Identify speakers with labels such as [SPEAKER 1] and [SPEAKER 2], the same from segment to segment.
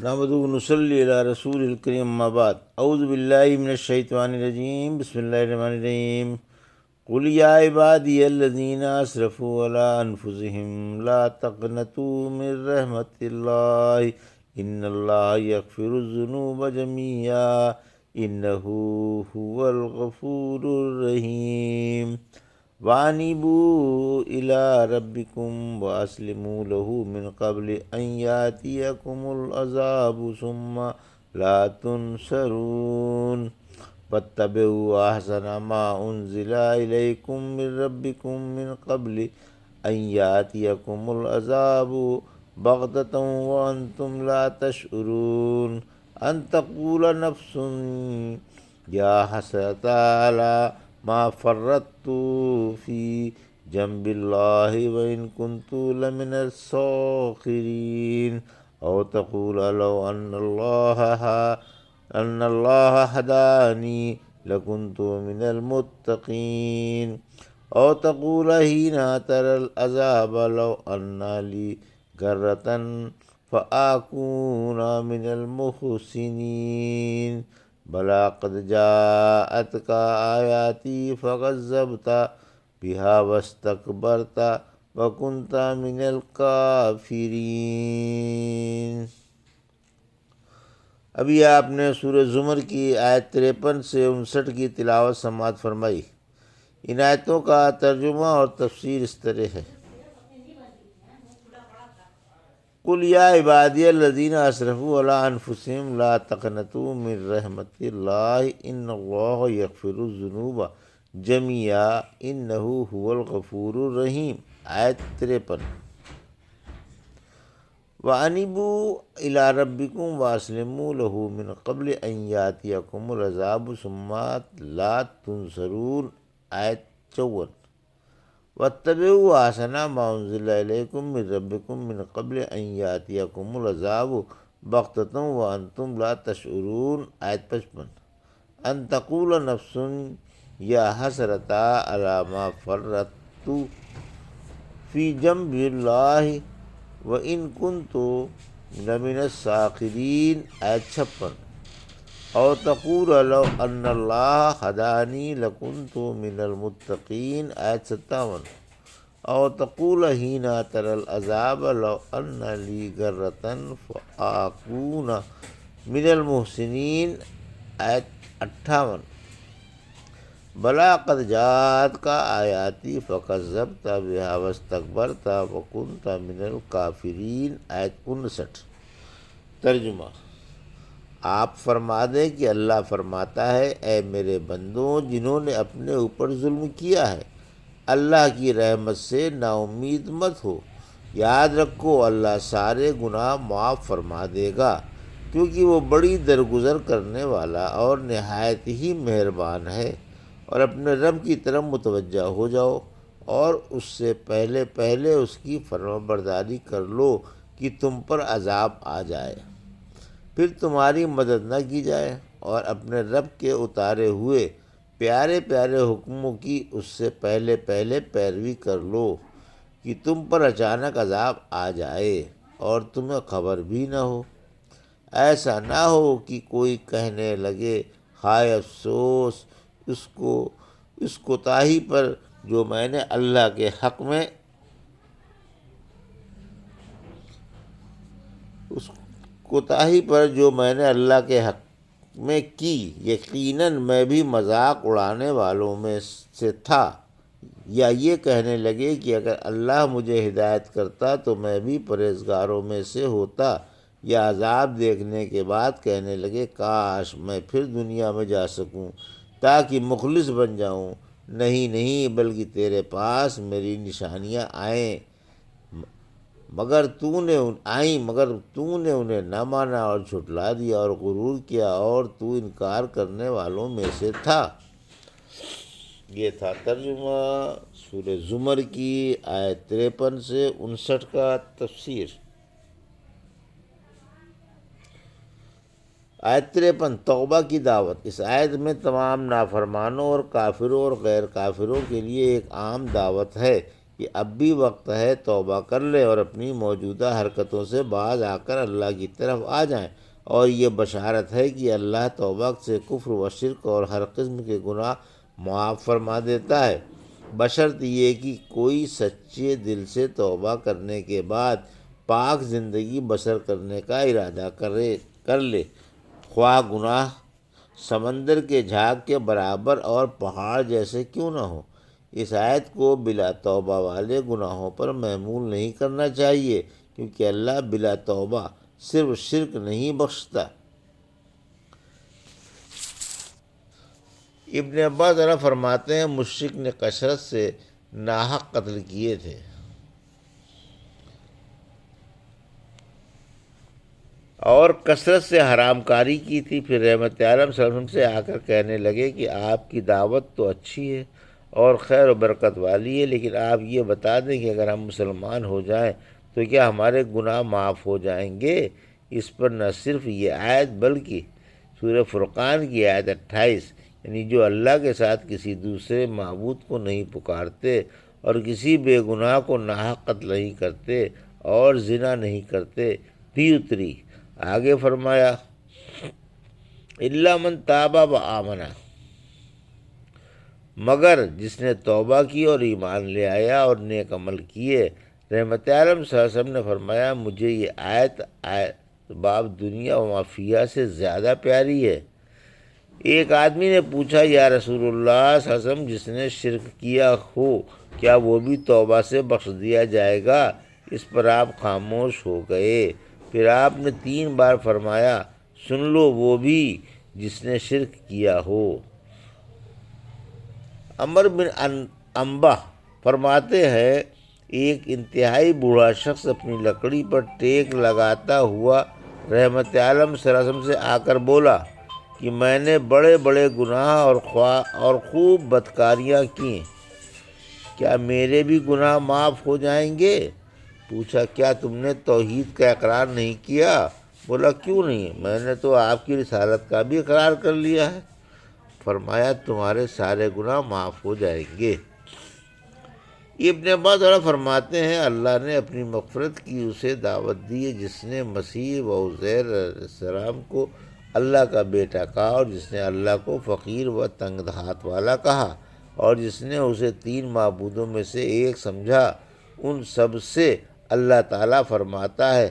[SPEAKER 1] نحمدہ و نصلی علی رسول الکریم اما بعد اعوذ باللہ من الشیطان الرجیم بسم اللہ الرحمن الرحیم قل یا عبادی الذین اسرفوا علی انفسہم لا تقنطوا من رحمت اللہ ان اللہ یغفر الذنوب جميعا انہ هو الغفور الرحیم وَأَنِيبُوا إِلَىٰ رَبِّكُمْ وَأَسْلِمُوا لَهُ مِنْ قَبْلِ أَنْ يَأْتِيَكُمُ الْعَذَابُ ثُمَّ لَا تُنْصَرُونَ فَاتَّبِعُوا أَحْسَنَ مَا أُنْزِلَ إِلَيْكُمْ مِنْ رَبِّكُمْ مِنْ قَبْلِ أَنْ يَأْتِيَكُمُ الْعَذَابُ بَغْتَةً وَأَنْتُمْ لَا تَشْعُرُونَ أَنْ تَقُولَ نَفْسٌ يَا حَسْرَتَ عَلَىٰ ما فرطت فی جنب اللہ وإن كنت لمن الساخرین او تقول لو ان اللہ ہدانی لکنت من المتقین او تقول حین تری العذاب لو ان لی کرۃ فاکون من المحسنین بلا قد جاءتک آیاتی فکذبت بہا واستکبرت وکنت من الکافرین۔ ابھی آپ نے سورہ زمر کی آیت 53 سے 59 کی تلاوت سماعت فرمائی۔ ان آیتوں کا ترجمہ اور تفسیر اس طرح ہے: قل یا عبادی الذین اسرفوا علی انفسہم لا تقنطوا من رحمت اللہ ان اللہ یغفر الذنوب جميعا انہ هو الغفور الرحیم۔ آیت 53۔ وَأَنِيبُوا إِلَىٰ رَبِّكُمْ وَأَسْلِمُوا لَهُ مِنْ قَبْلِ أَنْ يَأْتِيَكُمُ الْعَذَابُ ثُمَّ لَا تُنْصَرُونَ۔ آیت 54۔ وَاتَّبِعُوا أَحْسَنَ مَا أُنْزِلَ إِلَيْكُمْ مِنْ رَبِّكُمْ مِنْ قَبْلِ أَنْ يَأْتِيَكُمُ الْعَذَابُ بَغْتَةً وَأَنْتُمْ لَا تَشْعُرُونَ۔ آیت 55۔ أَنْ تَقُولَ نَفْسٌ يَا حَسْرَتَ عَلَىٰ مَا فَرَّطتُ فِي جَنبِ اللَّهِ وَإِنْ كُنْتُ لَمِنَ السَّاخِرِينَ۔ آیت 56۔ او تقول لو ان اللہ ہدانی لکنت من المتقین۔ آیت 57۔ او تقول حین تری العذاب لو ان لی کرۃ فاکون من المحسنین۔ آیت 58۔ بلا قد جاءتک آیاتی فکذبت بہا واستکبرت وکنت من الکافرین۔ آیت 59۔ ترجمہ: آپ فرما دیں کہ اللہ فرماتا ہے، اے میرے بندوں جنہوں نے اپنے اوپر ظلم کیا ہے، اللہ کی رحمت سے نا امید مت ہو۔ یاد رکھو اللہ سارے گناہ معاف فرما دے گا، کیونکہ وہ بڑی درگزر کرنے والا اور نہایت ہی مہربان ہے۔ اور اپنے رب کی طرف متوجہ ہو جاؤ اور اس سے پہلے اس کی فرمانبرداری کر لو کہ تم پر عذاب آ جائے، پھر تمہاری مدد نہ کی جائے، اور اپنے رب کے اتارے ہوئے پیارے پیارے حکموں کی اس سے پہلے پیروی کر لو کہ تم پر اچانک عذاب آ جائے اور تمہیں خبر بھی نہ ہو۔ ایسا نہ ہو کہ کوئی کہنے لگے، ہائے افسوس اس کوتاہی پر جو میں نے اللہ کے حق میں کی، یقیناً میں بھی مذاق اڑانے والوں میں سے تھا۔ یا یہ کہنے لگے کہ اگر اللہ مجھے ہدایت کرتا تو میں بھی پرہیزگاروں میں سے ہوتا۔ یا عذاب دیکھنے کے بعد کہنے لگے، کاش میں پھر دنیا میں جا سکوں تاکہ مخلص بن جاؤں۔ نہیں، بلکہ تیرے پاس میری نشانیاں آئیں، مگر تو نے انہیں نہ مانا اور جھٹلا دیا اور غرور کیا، اور تو انکار کرنے والوں میں سے تھا۔ یہ تھا ترجمہ سورہ زمر کی آیت 53 سے 59 کا تفسیر۔ آیت 53 توبہ کی دعوت۔ اس آیت میں تمام نافرمانوں اور کافروں اور غیر کافروں کے لیے ایک عام دعوت ہے۔ کہ اب بھی وقت ہے توبہ کر لیں اور اپنی موجودہ حرکتوں سے باز آ کر اللہ کی طرف آ جائیں، اور یہ بشارت ہے کہ اللہ توبہ سے کفر و شرک اور ہر قسم کے گناہ معاف فرما دیتا ہے، بشرط یہ کہ کوئی سچے دل سے توبہ کرنے کے بعد پاک زندگی بسر کرنے کا ارادہ کر لے، خواہ گناہ سمندر کے جھاگ کے برابر اور پہاڑ جیسے کیوں نہ ہو۔ اس آیت کو بلا توبہ والے گناہوں پر محمول نہیں کرنا چاہیے، کیونکہ اللہ بلا توبہ صرف شرک نہیں بخشتا۔ ابن عباس فرماتے ہیں مشرک نے کثرت سے ناحق قتل کیے تھے، اور کثرت سے حرام کاری کی تھی، پھر رحمت عالم صلی اللہ علیہ وسلم سے آ کر کہنے لگے کہ آپ کی دعوت تو اچھی ہے اور خیر و برکت والی ہے، لیکن آپ یہ بتا دیں کہ اگر ہم مسلمان ہو جائیں تو کیا ہمارے گناہ معاف ہو جائیں گے؟ اس پر نہ صرف یہ آیت بلکہ سورہ فرقان کی آیت 28، یعنی جو اللہ کے ساتھ کسی دوسرے معبود کو نہیں پکارتے اور کسی بے گناہ کو ناحق قتل نہیں کرتے اور زنا نہیں کرتے، بھی اتری۔ آگے فرمایا الا من تاب و آمنا، مگر جس نے توبہ کی اور ایمان لے آیا اور نیک عمل کیے۔ رحمت عالم صلی اللہ علیہ وسلم نے فرمایا مجھے یہ آیت باب دنیا و مافیہ سے زیادہ پیاری ہے۔ ایک آدمی نے پوچھا یا رسول اللہ صلی اللہ علیہ وسلم جس نے شرک کیا ہو کیا وہ بھی توبہ سے بخش دیا جائے گا؟ اس پر آپ خاموش ہو گئے، پھر آپ نے 3 بار فرمایا سن لو وہ بھی جس نے شرک کیا ہو۔ عمر بن انبا فرماتے ہیں ایک انتہائی بوڑھا شخص اپنی لکڑی پر ٹیک لگاتا ہوا رحمت عالم صلی اللہ علیہ وسلم سے آ کر بولا کہ میں نے بڑے بڑے گناہ اور خوب بدکاریاں کیں، کیا میرے بھی گناہ معاف ہو جائیں گے؟ پوچھا کیا تم نے توحید کا اقرار نہیں کیا؟ بولا کیوں نہیں، میں نے تو آپ کی رسالت کا بھی اقرار کر لیا ہے۔ فرمایا تمہارے سارے گناہ معاف ہو جائیں گے۔ ابن عباس فرماتے ہیں اللہ نے اپنی مغفرت کی اسے دعوت دی جس نے مسیح و عزیر علیہ السلام کو اللہ کا بیٹا کہا، اور جس نے اللہ کو فقیر و تنگ ہاتھ والا کہا، اور جس نے اسے 3 معبودوں میں سے ایک سمجھا۔ ان سب سے اللہ تعالیٰ فرماتا ہے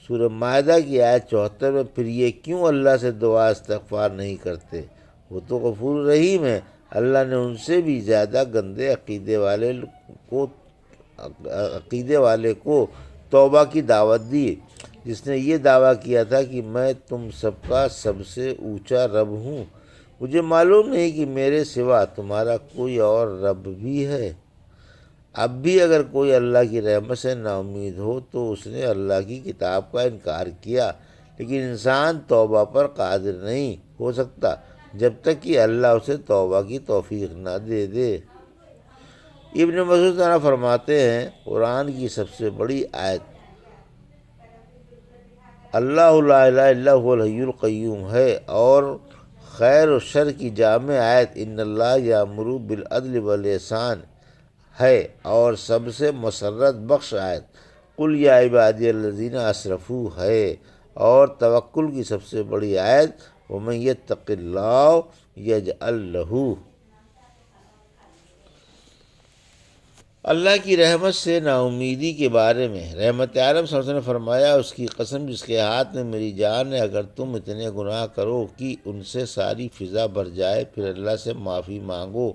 [SPEAKER 1] سورہ مائدہ کی آیت 74 میں پھر یہ کیوں اللہ سے دعا استغفار نہیں کرتے، وہ تو غفور رحیم ہے۔ اللہ نے ان سے بھی زیادہ گندے عقیدے والے کو توبہ کی دعوت دی جس نے یہ دعویٰ کیا تھا کہ میں تم سب کا سب سے اونچا رب ہوں، مجھے معلوم نہیں کہ میرے سوا تمہارا کوئی اور رب بھی ہے۔ اب بھی اگر کوئی اللہ کی رحمت سے نا امید ہو تو اس نے اللہ کی کتاب کا انکار کیا، لیکن انسان توبہ پر قادر نہیں ہو سکتا جب تک کہ اللہ اسے توبہ کی توفیق نہ دے دے۔ ابن مسعود فرماتے ہیں قرآن کی سب سے بڑی آیت اللہ لا الہ الا هو الحی القیوم ہے، اور خیر و شر کی جامع آیت ان اللہ یامر بالعدل والاحسان ہے، اور سب سے مسرت بخش آیت قل یا عبادی الذین اسرفوا ہے، اور توکل کی سب سے بڑی آیت ومن یتق اللہ یجعل لہ۔ اللہ کی رحمت سے نا امیدی کے بارے میں رحمت عالم صلی اللہ علیہ وسلم نے فرمایا اس کی قسم جس کے ہاتھ میں میری جان ہے، اگر تم اتنے گناہ کرو کہ ان سے ساری فضا بھر جائے پھر اللہ سے معافی مانگو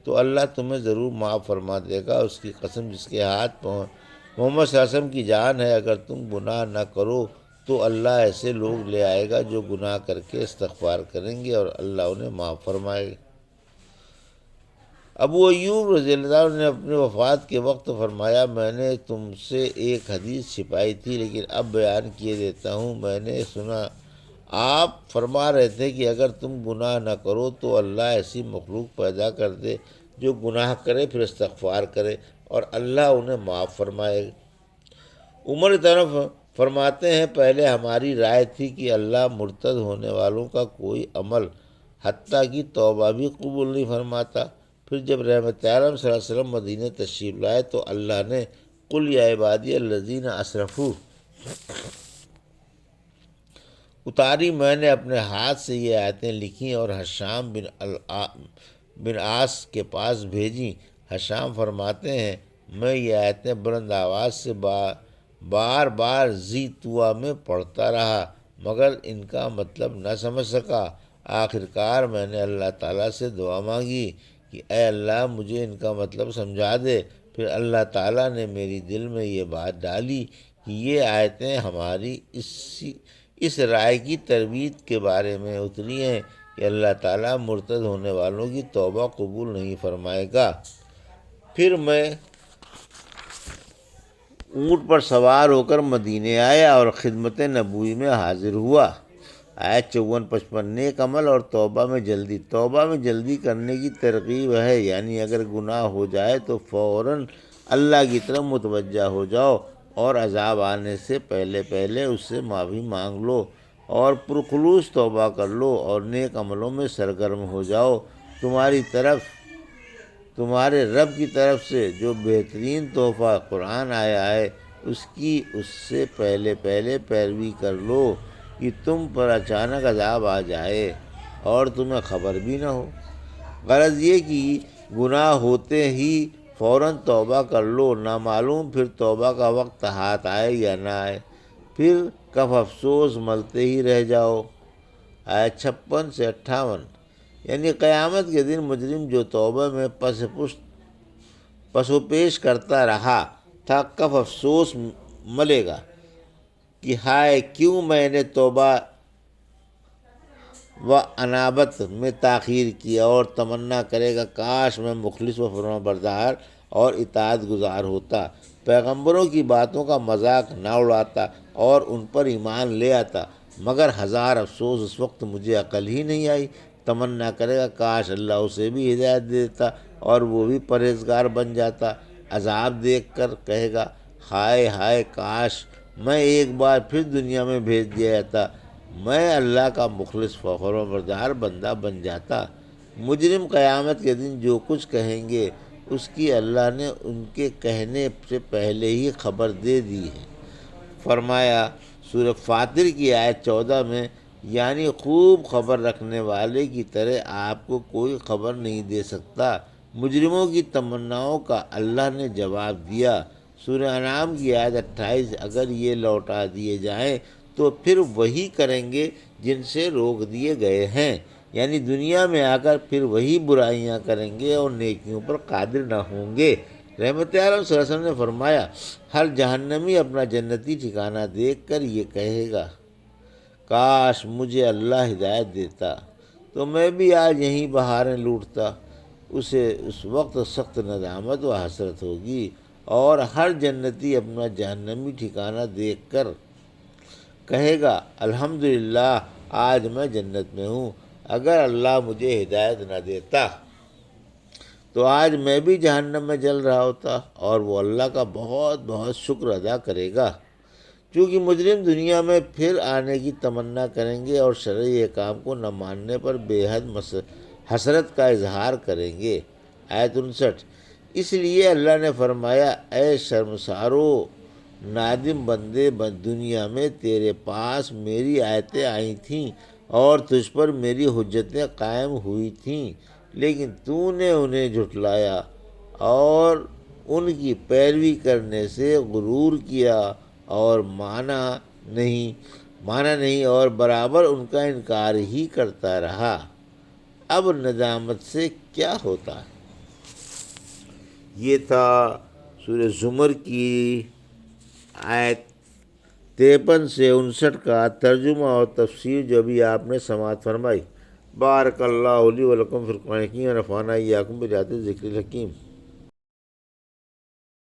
[SPEAKER 1] تو اللہ تمہیں ضرور معاف فرما دے گا۔ اس کی قسم جس کے ہاتھ محمد صلی اللہ علیہ وسلم کی جان ہے، اگر تم گناہ نہ کرو تو اللہ ایسے لوگ لے آئے گا جو گناہ کر کے استغفار کریں گے اور اللہ انہیں معاف فرمائے گا۔ ابو ایوب رضی اللہ عنہ نے اپنے وفات کے وقت فرمایا میں نے تم سے ایک حدیث چھپائی تھی لیکن اب بیان کیے دیتا ہوں۔ میں نے سنا آپ فرما رہے تھے کہ اگر تم گناہ نہ کرو تو اللہ ایسی مخلوق پیدا کر دے جو گناہ کرے پھر استغفار کرے اور اللہ انہیں معاف فرمائے گا۔ عمر طرف فرماتے ہیں پہلے ہماری رائے تھی کہ اللہ مرتد ہونے والوں کا کوئی عمل حتیٰ کہ توبہ بھی قبول نہیں فرماتا، پھر جب رحمت عالم صلی اللہ علیہ وسلم مدینہ تشریف لائے تو اللہ نے قل یا عبادی الذین اسرفوا اتاری، میں نے اپنے ہاتھ سے یہ آیتیں لکھیں اور حشام بن عاص کے پاس بھیجیں۔ حشام فرماتے ہیں میں یہ آیتیں بلند آواز سے بار بار ذی طوا میں پڑھتا رہا مگر ان کا مطلب نہ سمجھ سکا۔ آخر کار میں نے اللہ تعالیٰ سے دعا مانگی کہ اے اللہ مجھے ان کا مطلب سمجھا دے۔ پھر اللہ تعالیٰ نے میری دل میں یہ بات ڈالی کہ یہ آیتیں ہماری اس رائے کی ترویج کے بارے میں اتری ہیں کہ اللہ تعالیٰ مرتد ہونے والوں کی توبہ قبول نہیں فرمائے گا۔ پھر میں اونٹ پر سوار ہو کر مدینے آیا اور خدمت نبوی میں حاضر ہوا۔ آیت 54-55 نیک عمل اور توبہ میں جلدی۔ توبہ میں جلدی کرنے کی ترغیب ہے، یعنی اگر گناہ ہو جائے تو فوراً اللہ کی طرف متوجہ ہو جاؤ اور عذاب آنے سے پہلے اس سے معافی مانگ لو اور پرخلوص توبہ کر لو اور نیک عملوں میں سرگرم ہو جاؤ۔ تمہارے رب کی طرف سے جو بہترین تحفہ قرآن آیا ہے اس سے پہلے پیروی کر لو کہ تم پر اچانک عذاب آ جائے اور تمہیں خبر بھی نہ ہو۔ غرض یہ کہ گناہ ہوتے ہی فوراً توبہ کر لو، نامعلوم پھر توبہ کا وقت ہاتھ آئے یا نہ آئے، پھر کف افسوس ملتے ہی رہ جاؤ۔ آیت 56-58 یعنی قیامت کے دن مجرم جو توبہ میں پس و پیش کرتا رہا تھا کف افسوس ملے گا کہ ہائے کیوں میں نے توبہ و انابت میں تاخیر کیا، اور تمنا کرے گا کاش میں مخلص و فرمانبردار اور اطاعت گزار ہوتا، پیغمبروں کی باتوں کا مذاق نہ اڑاتا اور ان پر ایمان لے آتا، مگر ہزار افسوس اس وقت مجھے عقل ہی نہیں آئی۔ تمنا کرے گا کاش اللہ اسے بھی ہدایت دے دیتا اور وہ بھی پرہیزگار بن جاتا۔ عذاب دیکھ کر کہے گا ہائے ہائے کاش میں ایک بار پھر دنیا میں بھیج دیا جاتا، میں اللہ کا مخلص فرمانبردار بندہ بن جاتا۔ مجرم قیامت کے دن جو کچھ کہیں گے اس کی اللہ نے ان کے کہنے سے پہلے ہی خبر دے دی ہے۔ فرمایا سورہ فاطر کی آیت 14 میں یعنی خوب خبر رکھنے والے کی طرح آپ کو کوئی خبر نہیں دے سکتا۔ مجرموں کی تمناؤں کا اللہ نے جواب دیا۔ سورہ انعام کی آیت 28 اگر یہ لوٹا دیے جائیں تو پھر وہی کریں گے جن سے روک دیے گئے ہیں، یعنی دنیا میں آ کر پھر وہی برائیاں کریں گے اور نیکیوں پر قادر نہ ہوں گے۔ رحمت عالم صلی اللہ علیہ وسلم نے فرمایا ہر جہنمی اپنا جنتی ٹھکانہ دیکھ کر یہ کہے گا کاش مجھے اللہ ہدایت دیتا تو میں بھی آج یہیں بہاریں لوٹتا۔ اسے اس وقت سخت ندامت و حسرت ہوگی، اور ہر جنتی اپنا جہنمی ٹھکانہ دیکھ کر کہے گا الحمدللہ آج میں جنت میں ہوں، اگر اللہ مجھے ہدایت نہ دیتا تو آج میں بھی جہنم میں جل رہا ہوتا، اور وہ اللہ کا بہت بہت شکر ادا کرے گا۔ چونکہ مجرم دنیا میں پھر آنے کی تمنا کریں گے اور شرعی احکام کو نہ ماننے پر بے حد حسرت کا اظہار کریں گے۔ آیت 59 اس لیے اللہ نے فرمایا اے شرمسارو نادم بندے، دنیا میں تیرے پاس میری آیتیں آئی تھیں اور تجھ پر میری حجتیں قائم ہوئی تھیں، لیکن تو نے انہیں جھٹلایا اور ان کی پیروی کرنے سے غرور کیا اور مانا نہیں اور برابر ان کا انکار ہی کرتا رہا۔ اب ندامت سے کیا ہوتا ہے؟ یہ تھا سورہ زمر کی آیت 53 سے 59 کا ترجمہ اور تفسیر جو ابھی آپ نے سماعت فرمائی۔ بارک اللہ لی و لکم فی القرآن الحکیم ونفعنی وایاکم بآیات الذکر الحکیم۔